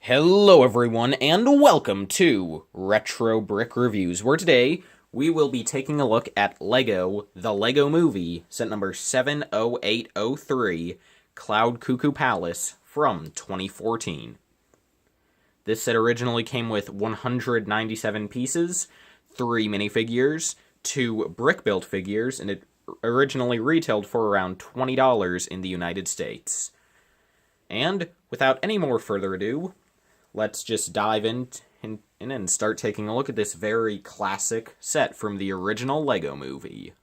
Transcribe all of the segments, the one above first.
Hello everyone, and welcome to Retro Brick Reviews, where today we will be taking a look at LEGO, The Lego Movie, set number 70803, Cloud Cuckoo Palace, from 2014. This set originally came with 197 pieces, 3 minifigures, 2 brick-built figures, and it originally retailed for around $20 in the United States. And, without any more further ado, let's just dive in and start taking a look at this very classic set from the original LEGO Movie.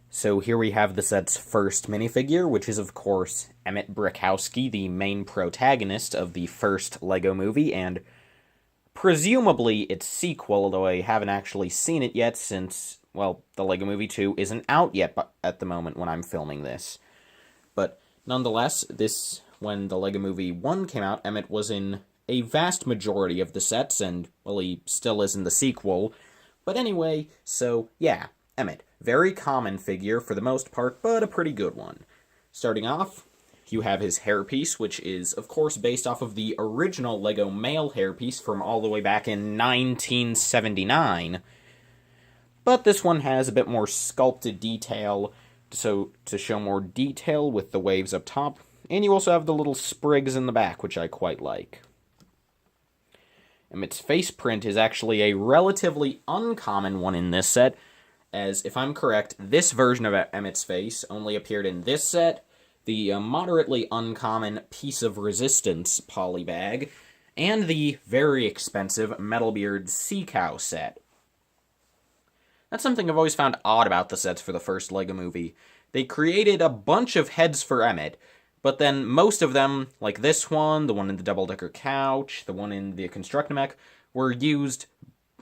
So here we have the set's first minifigure, which is of course Emmett Brickowski, the main protagonist of the first LEGO Movie, and presumably its sequel, although I haven't actually seen it yet since, well, the LEGO Movie 2 isn't out yet at the moment when I'm filming this. But nonetheless, when the LEGO Movie 1 came out, Emmett was in a vast majority of the sets, and, well, he still is in the sequel. But anyway, so, yeah, Emmett. Very common figure for the most part, but a pretty good one. Starting off, you have his hairpiece, which is, of course, based off of the original LEGO male hairpiece from all the way back in 1979. But this one has a bit more sculpted detail, so to show more detail with the waves up top. And you also have the little sprigs in the back, which I quite like. Emmett's face print is actually a relatively uncommon one in this set, as, if I'm correct, this version of Emmett's face only appeared in this set, the moderately uncommon Piece of Resistance polybag, and the very expensive Metalbeard Sea Cow set. That's something I've always found odd about the sets for the first LEGO Movie. They created a bunch of heads for Emmett, but then most of them, like this one, the one in the double-decker couch, the one in the Constructimech, were used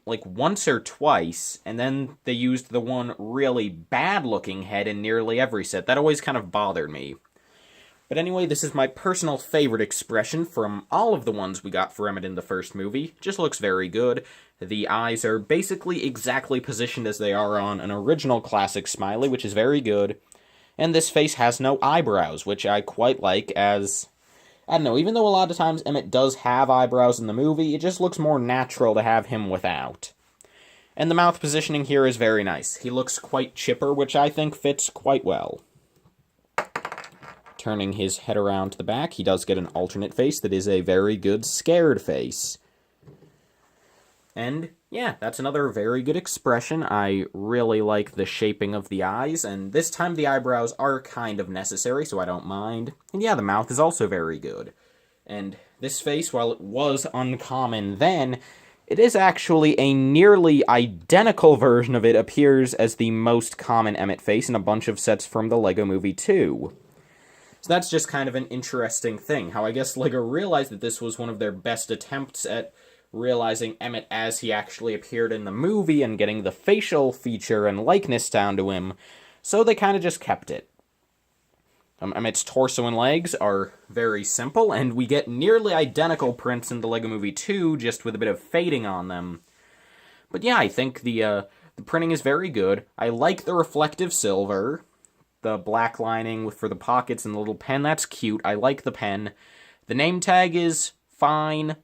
like once or twice, and then they used the one really bad-looking head in nearly every set. That always kind of bothered me. But anyway, this is my personal favorite expression from all of the ones we got for Emmett in the first movie. Just looks very good. The eyes are basically exactly positioned as they are on an original classic smiley, which is very good. And this face has no eyebrows, which I quite like, as, I don't know, even though a lot of times Emmett does have eyebrows in the movie, it just looks more natural to have him without. And the mouth positioning here is very nice. He looks quite chipper, which I think fits quite well. Turning his head around to the back, he does get an alternate face that is a very good scared face. And, yeah, that's another very good expression. I really like the shaping of the eyes, and this time the eyebrows are kind of necessary, so I don't mind. And yeah, the mouth is also very good. And this face, while it was uncommon then, it is actually a nearly identical version of it appears as the most common Emmett face in a bunch of sets from the LEGO Movie 2. So that's just kind of an interesting thing, how I guess LEGO realized that this was one of their best attempts at realizing Emmett as he actually appeared in the movie and getting the facial feature and likeness down to him, so they kind of just kept it. Emmett's torso and legs are very simple, and we get nearly identical prints in the LEGO Movie 2, just with a bit of fading on them. But yeah, I think the printing is very good. I like the reflective silver, the black lining for the pockets and the little pen, that's cute. I like the pen. The name tag is fine.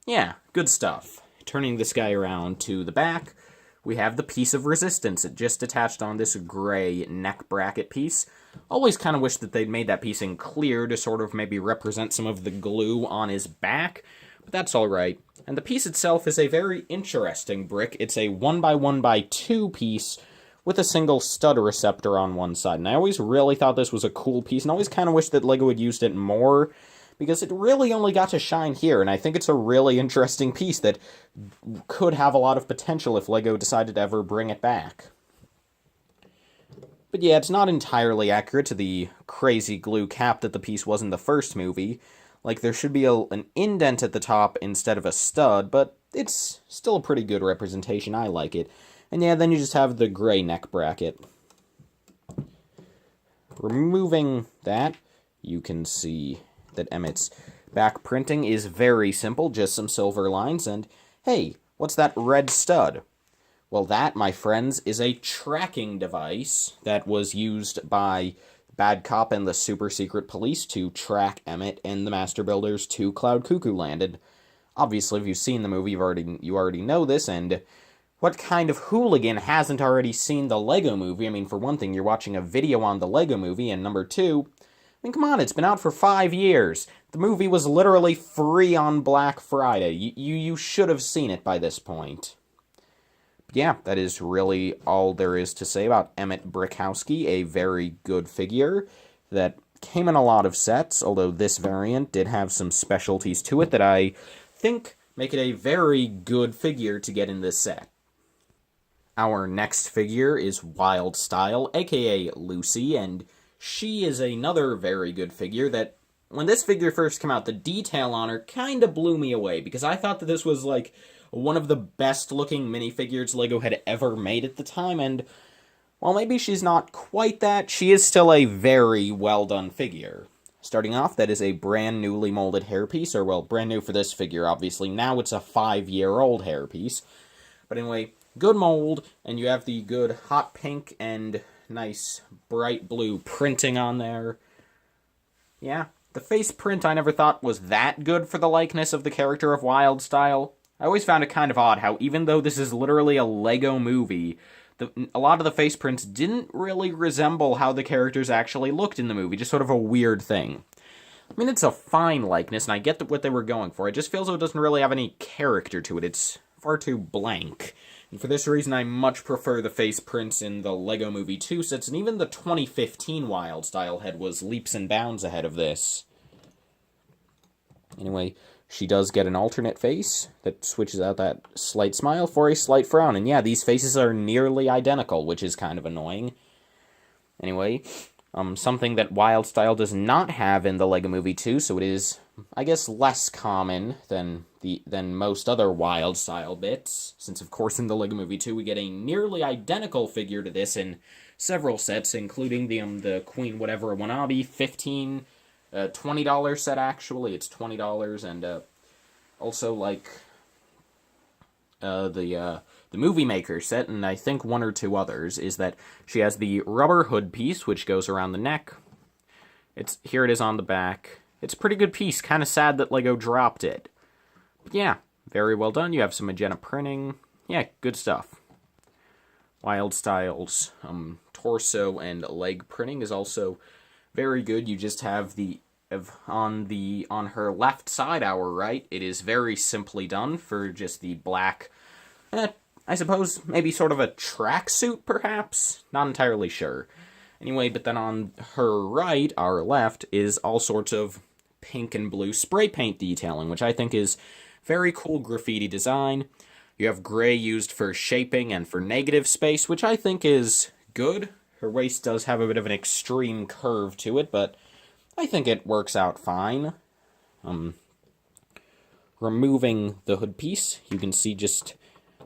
Yeah, good stuff. Turning this guy around to the back, we have the Piece of Resistance. It just attached on this gray neck bracket piece. Always kind of wish that they'd made that piece in clear to sort of maybe represent some of the glue on his back, but that's alright. And the piece itself is a very interesting brick. It's a 1x1x2 piece with a single stud receptor on one side, and I always really thought this was a cool piece, and always kind of wish that LEGO had used it more, because it really only got to shine here, and I think it's a really interesting piece that could have a lot of potential if LEGO decided to ever bring it back. But yeah, it's not entirely accurate to the crazy glue cap that the piece was in the first movie. Like, there should be an indent at the top instead of a stud, but it's still a pretty good representation. I like it. And yeah, then you just have the gray neck bracket. Removing that, you can see that Emmett's back printing is very simple, just some silver lines, and hey, what's that red stud? Well, that, my friends, is a tracking device that was used by bad cop and the super secret police to track Emmett and the Master Builders to Cloud Cuckoo Land. And obviously, if you've seen the movie, you already know this, and what kind of hooligan hasn't already seen the Lego Movie? I mean, for one thing, you're watching a video on the Lego Movie, and number two, I mean, come on, it's been out for 5 years. The movie was literally free on Black Friday. You should have seen it by this point. But yeah, that is really all there is to say about Emmett Brickowski, a very good figure that came in a lot of sets, although this variant did have some specialties to it that I think make it a very good figure to get in this set. Our next figure is Wild Style, aka Lucy, and she is another very good figure that, when this figure first came out, the detail on her kinda blew me away, because I thought that this was, like, one of the best-looking minifigures LEGO had ever made at the time, and while maybe she's not quite that, she is still a very well-done figure. Starting off, that is a brand newly molded hairpiece, or, well, brand new for this figure, obviously. Now it's a 5-year-old hairpiece. But anyway, good mold, and you have the good hot pink and nice bright blue printing on there. Yeah, the face print I never thought was that good for the likeness of the character of Wild Style. I always found it kind of odd how, even though this is literally a Lego movie, a lot of the face prints didn't really resemble how the characters actually looked in the movie, just sort of a weird thing. I mean, it's a fine likeness, and I get what they were going for. It just feels like it doesn't really have any character to it. It's far too blank. And for this reason, I much prefer the face prints in the Lego Movie 2 sets, and even the 2015 Wild Style head was leaps and bounds ahead of this. Anyway, she does get an alternate face that switches out that slight smile for a slight frown. And yeah, these faces are nearly identical, which is kind of annoying. Anyway, something that Wild Style does not have in the Lego Movie 2, so it is, I guess, less common than most other Wild Style bits, since of course in the Lego Movie 2 we get a nearly identical figure to this in several sets, including the Queen Whatever Wannabe $20 set, actually. It's $20, and also, like, the Movie Maker set, and I think one or two others, is that she has the rubber hood piece, which goes around the neck. Here it is on the back. It's a pretty good piece. Kind of sad that LEGO dropped it. But yeah, very well done. You have some magenta printing. Yeah, good stuff. Wild Style's torso and leg printing is also very good. You just have on her left side, our right, it is very simply done for just the black, I suppose, maybe sort of a tracksuit, perhaps? Not entirely sure. Anyway, but then on her right, our left, is all sorts of pink and blue spray paint detailing, which I think is very cool graffiti design. You have gray used for shaping and for negative space, which I think is good. Her waist does have a bit of an extreme curve to it, but I think it works out fine. Removing the hood piece, you can see just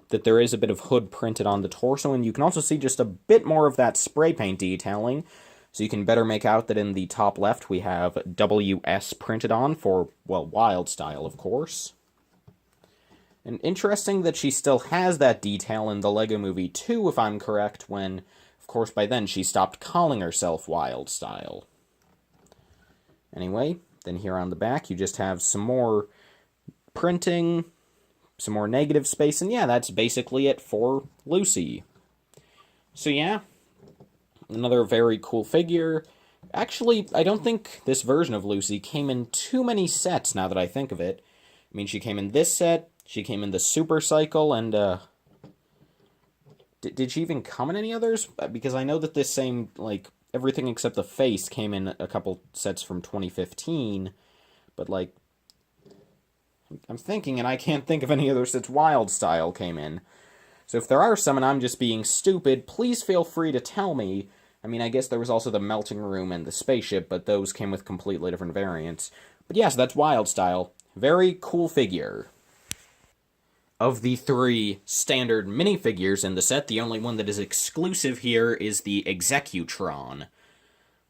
that there is a bit of hood printed on the torso, and you can also see just a bit more of that spray paint detailing, so you can better make out that in the top left we have WS printed on for, well, Wild Style, of course. And interesting that she still has that detail in the Lego Movie 2, if I'm correct, when, of course, by then she stopped calling herself Wild Style. Anyway, then here on the back you just have some more printing, some more negative space, and yeah, that's basically it for Lucy. So yeah, another very cool figure. Actually, I don't think this version of Lucy came in too many sets, now that I think of it. I mean, she came in this set, she came in the Super Cycle, and, did she even come in any others? Because I know that this same, like, everything except the face came in a couple sets from 2015, but, like, I'm thinking, and I can't think of any other sets Wild Style came in. So if there are some and I'm just being stupid, please feel free to tell me. I mean, I guess there was also the melting room and the spaceship, but those came with completely different variants. But yes, that's Wild Style. Very cool figure. Of the 3 standard minifigures in the set, the only one that is exclusive here is the Executron,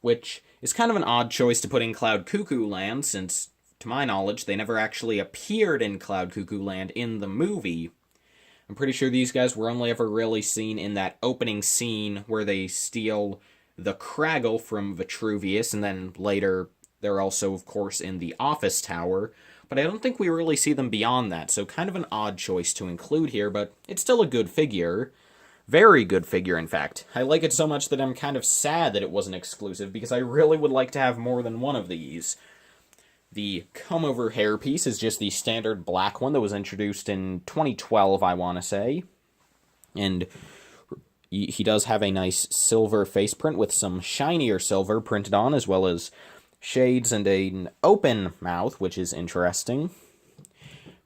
which is kind of an odd choice to put in Cloud Cuckoo Land, since, to my knowledge, they never actually appeared in Cloud Cuckoo Land in the movie. I'm pretty sure these guys were only ever really seen in that opening scene where they steal the Craggle from Vitruvius, and then later they're also, of course, in the Office Tower, but I don't think we really see them beyond that, so kind of an odd choice to include here, but it's still a good figure. Very good figure, in fact. I like it so much that I'm kind of sad that it wasn't exclusive, because I really would like to have more than one of these. The comb-over hairpiece is just the standard black one that was introduced in 2012, I want to say. And he does have a nice silver face print with some shinier silver printed on, as well as shades and an open mouth, which is interesting.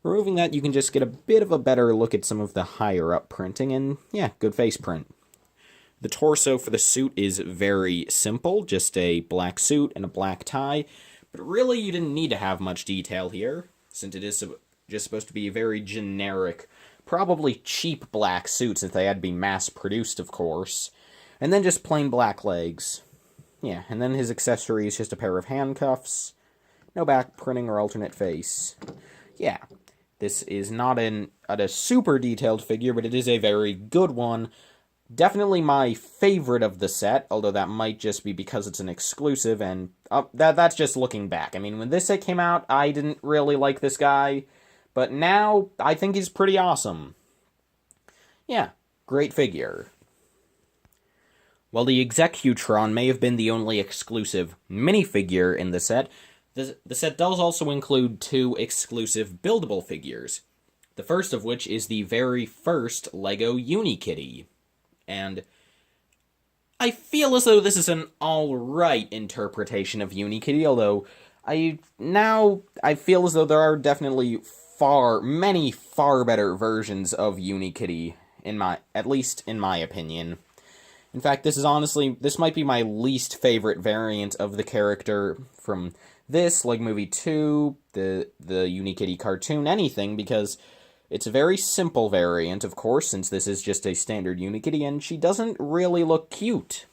Removing that, you can just get a bit of a better look at some of the higher-up printing, and yeah, good face print. The torso for the suit is very simple, just a black suit and a black tie, but really you didn't need to have much detail here, since it is just supposed to be a very generic, probably cheap black suit, since they had to be mass-produced, of course, and then just plain black legs. Yeah, and then his accessory is just a pair of handcuffs, no back printing or alternate face. Yeah, this is not a super detailed figure, but it is a very good one. Definitely my favorite of the set, although that might just be because it's an exclusive, and that's just looking back. I mean, when this set came out, I didn't really like this guy, but now I think he's pretty awesome. Yeah, great figure. While the Executron may have been the only exclusive minifigure in the set, the set does also include 2 exclusive buildable figures. The first of which is the very first LEGO Unikitty. And I feel as though this is an alright interpretation of Unikitty, although I feel as though there are definitely many far better versions of Unikitty, at least in my opinion. In fact, this might be my least favorite variant of the character from this, LEGO Movie 2, the Unikitty cartoon, anything, because it's a very simple variant, of course, since this is just a standard Unikitty, and she doesn't really look cute.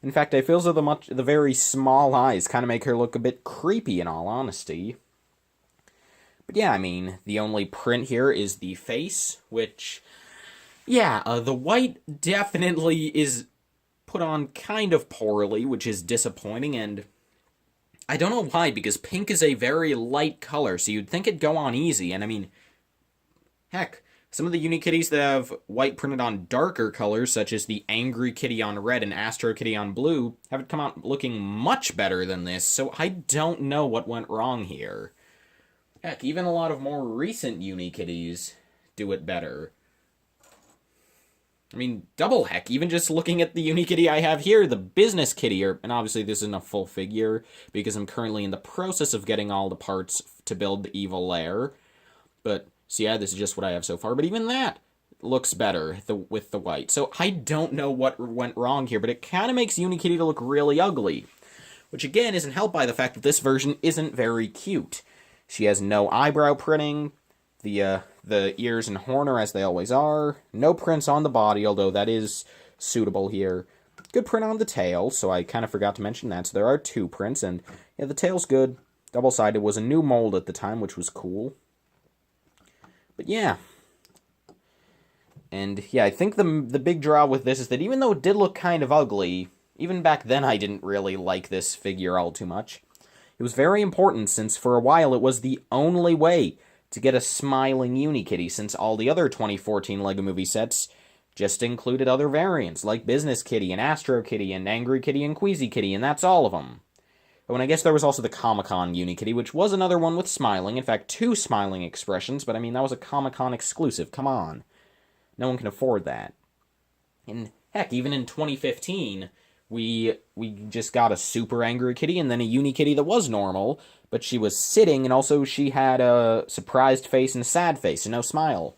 In fact, I feel as though the very small eyes kind of make her look a bit creepy, in all honesty. But yeah, I mean, the only print here is the face, which, yeah, the white definitely is put on kind of poorly, which is disappointing, and I don't know why, because pink is a very light color, so you'd think it'd go on easy, and I mean, heck, some of the Unikitties that have white printed on darker colors, such as the Angry Kitty on red and Astro Kitty on blue, have it come out looking much better than this, so I don't know what went wrong here. Heck, even a lot of more recent Unikitties do it better. I mean, double heck, even just looking at the Unikitty I have here, the Business Kitty, and obviously this isn't a full figure, because I'm currently in the process of getting all the parts to build the evil lair. But, so yeah, this is just what I have so far, but even that looks better with the white. So I don't know what went wrong here, but it kind of makes Unikitty to look really ugly. Which again isn't helped by the fact that this version isn't very cute. She has no eyebrow printing, the ears and horn are as they always are, no prints on the body, although that is suitable here. Good print on the tail, so I kind of forgot to mention that, so there are 2 prints, and yeah, the tail's good. Double-sided, was a new mold at the time, which was cool. But yeah. And yeah, I think the big draw with this is that even though it did look kind of ugly, even back then I didn't really like this figure all too much. It was very important, since for a while it was the only way to get a smiling Unikitty, since all the other 2014 LEGO Movie sets just included other variants, like Business Kitty and Astro Kitty and Angry Kitty and Queasy Kitty, and that's all of them. Oh, and I guess there was also the Comic-Con Unikitty, which was another one with smiling, in fact 2 smiling expressions, but I mean, that was a Comic-Con exclusive, come on. No one can afford that. And heck, even in 2015, we just got a super Angry Kitty and then a Unikitty that was normal, but she was sitting, and also she had a surprised face and a sad face, and no smile.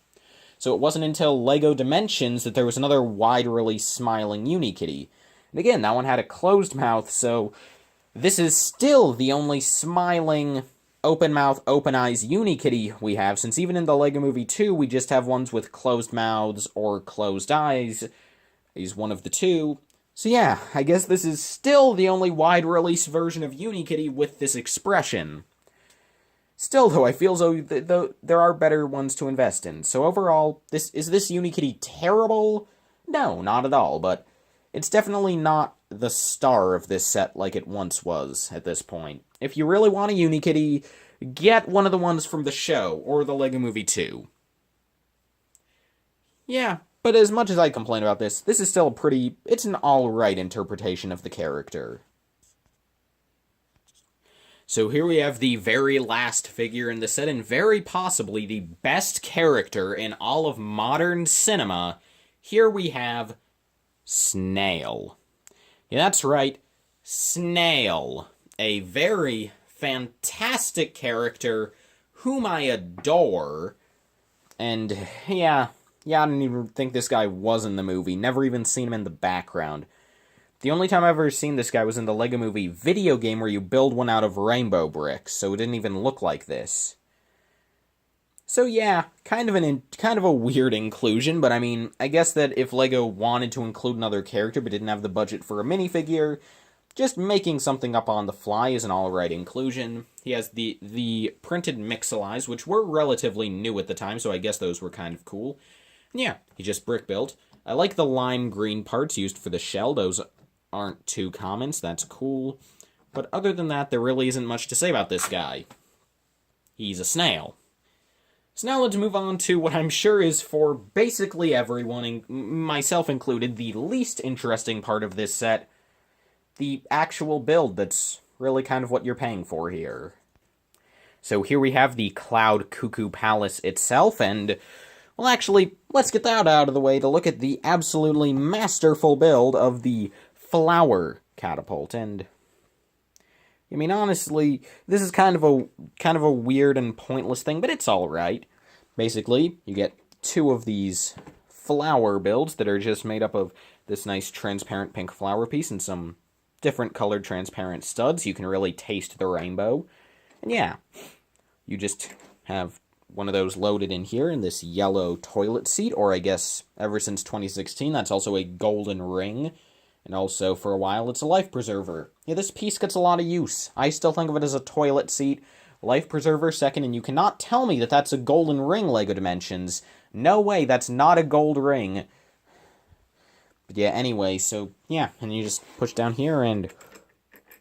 So it wasn't until LEGO Dimensions that there was another wide-release smiling Unikitty. And again, that one had a closed mouth, so this is still the only smiling, open mouth, open eyes Unikitty we have, since even in the LEGO Movie 2, we just have ones with closed mouths or closed eyes. He's one of the 2. So yeah, I guess this is still the only wide-release version of Unikitty with this expression. Still, though, I feel as though there are better ones to invest in. So overall, is this Unikitty terrible? No, not at all, but it's definitely not the star of this set like it once was at this point. If you really want a Unikitty, get one of the ones from the show, or the Lego Movie 2. Yeah, but as much as I complain about this, this is still it's an alright interpretation of the character. So here we have the very last figure in the set, and very possibly the best character in all of modern cinema. Here we have Snail. Yeah, that's right, Snail. A very fantastic character whom I adore. And yeah, I didn't even think this guy was in the movie. Never even seen him in the background. The only time I've ever seen this guy was in the Lego Movie video game where you build one out of rainbow bricks, so it didn't even look like this. So yeah, kind of a weird inclusion, but I mean, I guess that if Lego wanted to include another character but didn't have the budget for a minifigure, just making something up on the fly is an alright inclusion. He has the printed Mixel-Eyes, which were relatively new at the time, so I guess those were kind of cool. And yeah, he just brick built. I like the lime green parts used for the shell. Those aren't too common, so that's cool. But other than that, there really isn't much to say about this guy. He's a snail. So now let's move on to what I'm sure is, for basically everyone, myself included, the least interesting part of this set. The actual build that's really kind of what you're paying for here. So here we have the Cloud Cuckoo Palace itself, and, well, actually, let's get that out of the way to look at the absolutely masterful build of the Flower Catapult. And I mean, honestly, this is kind of a weird and pointless thing, but it's all right. Basically, you get two of these flower builds that are just made up of this nice transparent pink flower piece and some different colored transparent studs. You can really taste the rainbow. And yeah, you just have one of those loaded in here in this yellow toilet seat, or I guess ever since 2016, that's also a golden ring. And also, for a while, it's a life preserver. Yeah, this piece gets a lot of use. I still think of it as a toilet seat, life preserver second, and you cannot tell me that that's a golden ring, LEGO Dimensions. No way, that's not a gold ring. But yeah, anyway, so, yeah, and you just push down here, and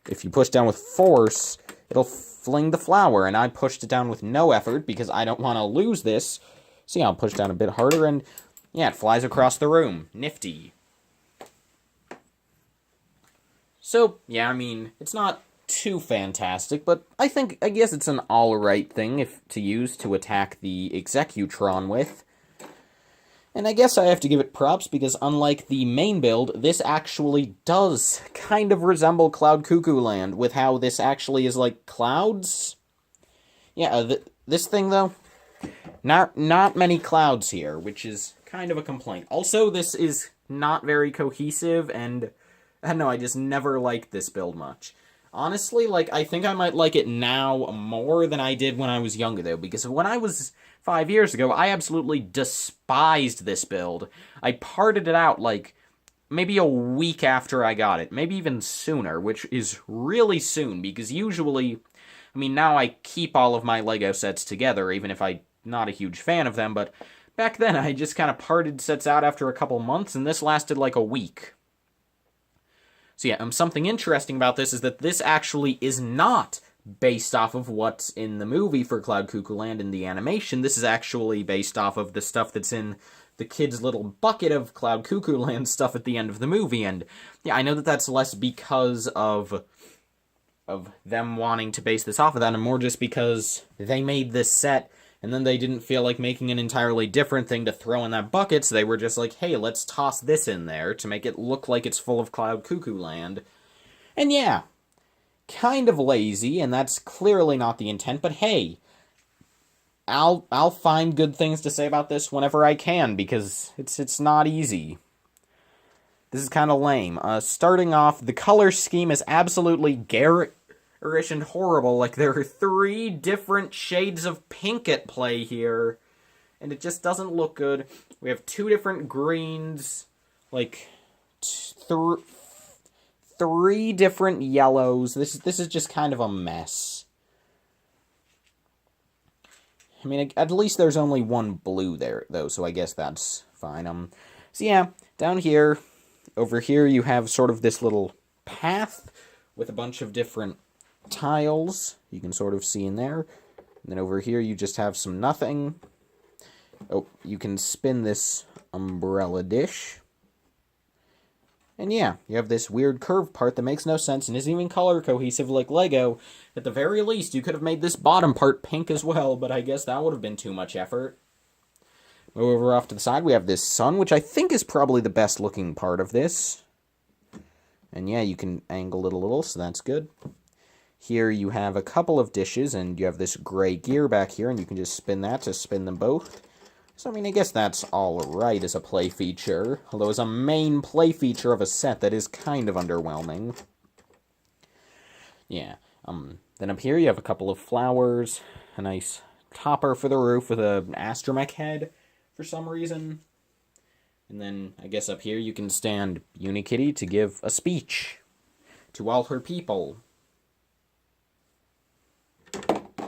if you push down with force, it'll fling the flower, and I pushed it down with no effort, because I don't want to lose this. So yeah, I'll push down a bit harder, and yeah, it flies across the room. Nifty. So, yeah, I mean, it's not too fantastic, but I guess it's an alright thing to use to attack the Executron with. And I guess I have to give it props, because unlike the main build, this actually does kind of resemble Cloud Cuckoo Land, with how this actually is like clouds. Yeah, this thing, though, not many clouds here, which is kind of a complaint. Also, this is not very cohesive, and I don't know, I just never liked this build much. Honestly, like, I think I might like it now more than I did when I was younger, though, because when I was 5 years ago, I absolutely despised this build. I parted it out, like, maybe a week after I got it, maybe even sooner, which is really soon, because usually, I mean, now I keep all of my LEGO sets together, even if I'm not a huge fan of them, but back then I just kind of parted sets out after a couple months, and this lasted like a week. So yeah, something interesting about this is that this actually is not based off of what's in the movie for Cloud Cuckoo Land in the animation. This is actually based off of the stuff that's in the kid's little bucket of Cloud Cuckoo Land stuff at the end of the movie. And yeah, I know that that's less because of them wanting to base this off of that, and more just because they made this set and then they didn't feel like making an entirely different thing to throw in that bucket, so they were just like, hey, let's toss this in there to make it look like it's full of Cloud Cuckoo Land. And yeah, kind of lazy, and that's clearly not the intent, but hey, I'll find good things to say about this whenever I can, because it's not easy. This is kind of lame. Starting off, the color scheme is absolutely garish and horrible. Like, there are 3 different shades of pink at play here, and it just doesn't look good. We have 2 different greens, like 3 different yellows. This is just kind of a mess. I mean, at least there's only 1 blue there, though, so I guess that's fine. So yeah, down here, over here, you have sort of this little path with a bunch of different tiles you can sort of see in there. And then over here you just have some nothing. Oh, you can spin this umbrella dish. And yeah, you have this weird curved part that makes no sense and isn't even color cohesive like Lego. At the very least, you could have made this bottom part pink as well, but I guess that would have been too much effort. Over off to the side, we have this sun, which I think is probably the best looking part of this. And yeah, you can angle it a little, so that's good. Here you have a couple of dishes, and you have this gray gear back here, and you can just spin that to spin them both. So, I mean, I guess that's alright as a play feature, although as a main play feature of a set, that is kind of underwhelming. Yeah, then up here you have a couple of flowers, a nice topper for the roof with an astromech head for some reason. And then, I guess up here you can stand Unikitty to give a speech to all her people.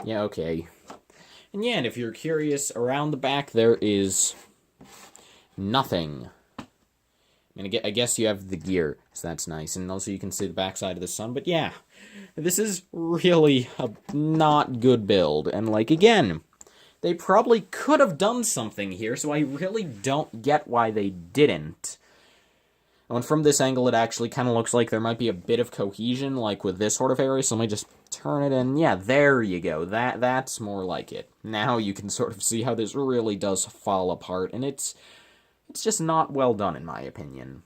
Yeah, okay. And yeah, and if you're curious, around the back there is nothing. And I guess you have the gear, so that's nice. And also you can see the backside of the sun. But yeah, this is really a not good build. And like, again, they probably could have done something here, so I really don't get why they didn't. And from this angle, it actually kind of looks like there might be a bit of cohesion, like with this sort of area, so let me just turn it, and yeah, there you go. That's more like it. Now you can sort of see how this really does fall apart, and it's just not well done, in my opinion.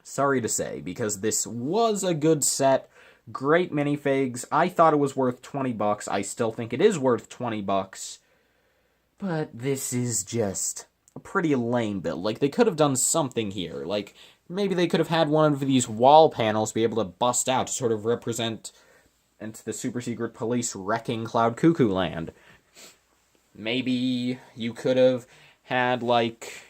Sorry to say, because this was a good set, great minifigs. I thought it was worth $20. I still think it is worth $20, but this is just a pretty lame build. Like, they could have done something here. Like, maybe they could have had one of these wall panels be able to bust out to sort of represent into the super secret police wrecking Cloud Cuckoo Land. Maybe you could have had, like,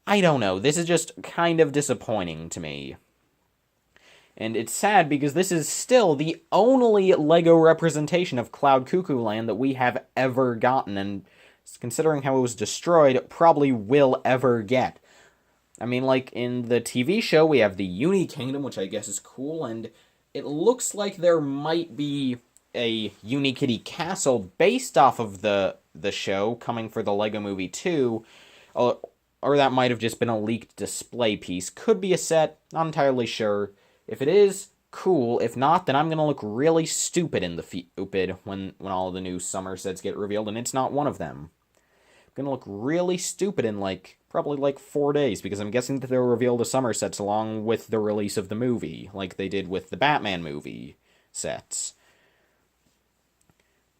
I don't know. This is just kind of disappointing to me. And it's sad because this is still the only LEGO representation of Cloud Cuckoo Land that we have ever gotten, and considering how it was destroyed, probably will ever get. I mean, like, in the TV show, we have the Uni Kingdom, which I guess is cool, and it looks like there might be a Unikitty castle based off of the show coming for the LEGO Movie 2, or that might have just been a leaked display piece. Could be a set, not entirely sure. If it is, cool. If not, then I'm going to look really stupid in the stupid when all the new summer sets get revealed, and it's not one of them. I'm going to look really stupid in, like, probably like 4 days, because I'm guessing that they'll reveal the summer sets along with the release of the movie, like they did with the Batman movie sets.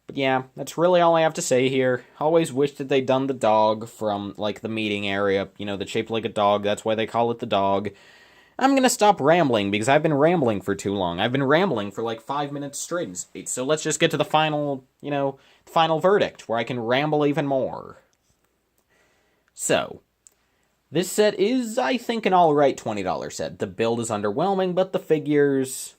But yeah, that's really all I have to say here. Always wish that they'd done the dog from, like, the meeting area, you know, that's shaped like a dog, that's why they call it the dog. I'm gonna stop rambling, because I've been rambling for too long. I've been rambling for like 5 minutes straight, so let's just get to the final, you know, final verdict, where I can ramble even more. So, this set is, I think, an alright $20 set. The build is underwhelming, but the figures,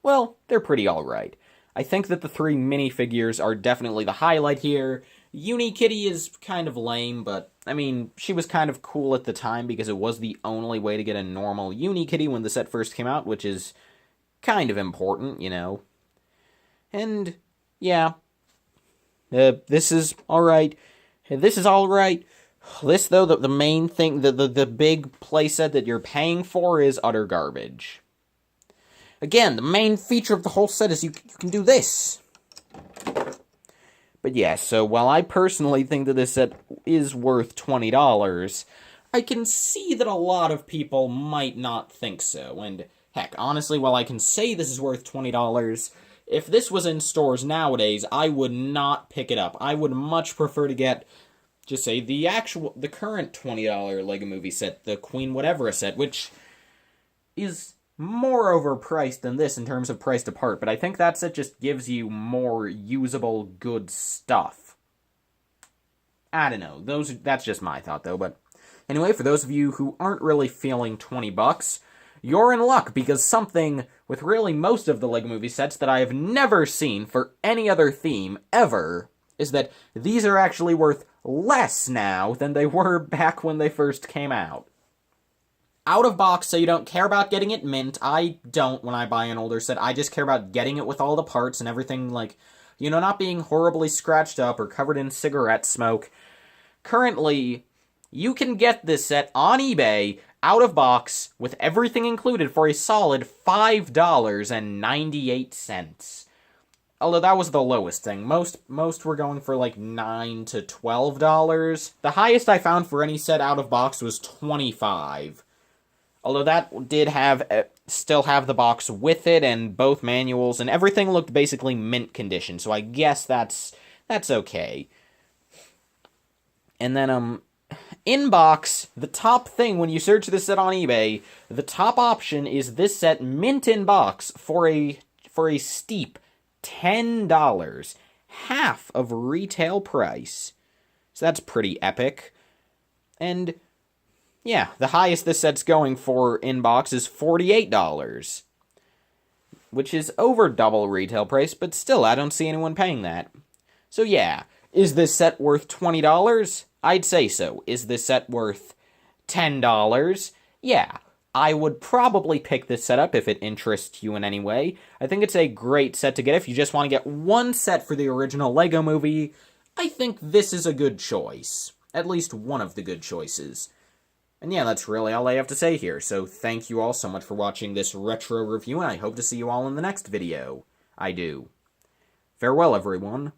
well, they're pretty alright. I think that the 3 minifigures are definitely the highlight here. Unikitty is kind of lame, but, I mean, she was kind of cool at the time because it was the only way to get a normal Unikitty when the set first came out, which is kind of important, you know. And, yeah, this is alright. This is alright. This, though, the main thing, the big playset that you're paying for is utter garbage. Again, the main feature of the whole set is you can do this. But yeah, so while I personally think that this set is worth $20, I can see that a lot of people might not think so. And heck, honestly, while I can say this is worth $20, if this was in stores nowadays, I would not pick it up. I would much prefer to get, just say, the current $20 LEGO Movie set, the Queen Whatever set, which is more overpriced than this in terms of price to part, but I think that set just gives you more usable, good stuff. I don't know. That's just my thought, though, but anyway, for those of you who aren't really feeling $20, you're in luck, because something with really most of the LEGO Movie sets that I have never seen for any other theme, ever, is that these are actually worth less now than they were back when they first came out. out of box, so you don't care about getting it mint. I don't when I buy an older set. I just care about getting it with all the parts and everything, like, you know, not being horribly scratched up or covered in cigarette smoke. Currently, you can get this set on eBay, out of box, with everything included for a solid $5.98. Although that was the lowest thing. Most were going for like $9 to $12. The highest I found for any set out of box was $25. Although that did still have the box with it and both manuals, and everything looked basically mint condition, so I guess that's okay. And then, in box, the top thing when you search this set on eBay, the top option is this set mint in box for a steep $10, half of retail price. So that's pretty epic. And yeah, the highest this set's going for in box is $48, which is over double retail price, but still, I don't see anyone paying that. So yeah, is this set worth $20? I'd say so. Is this set worth $10? Yeah, I would probably pick this set up if it interests you in any way. I think it's a great set to get if you just want to get one set for the original Lego Movie. I think this is a good choice. At least one of the good choices. And yeah, that's really all I have to say here, so thank you all so much for watching this retro review, and I hope to see you all in the next video. I do. Farewell, everyone.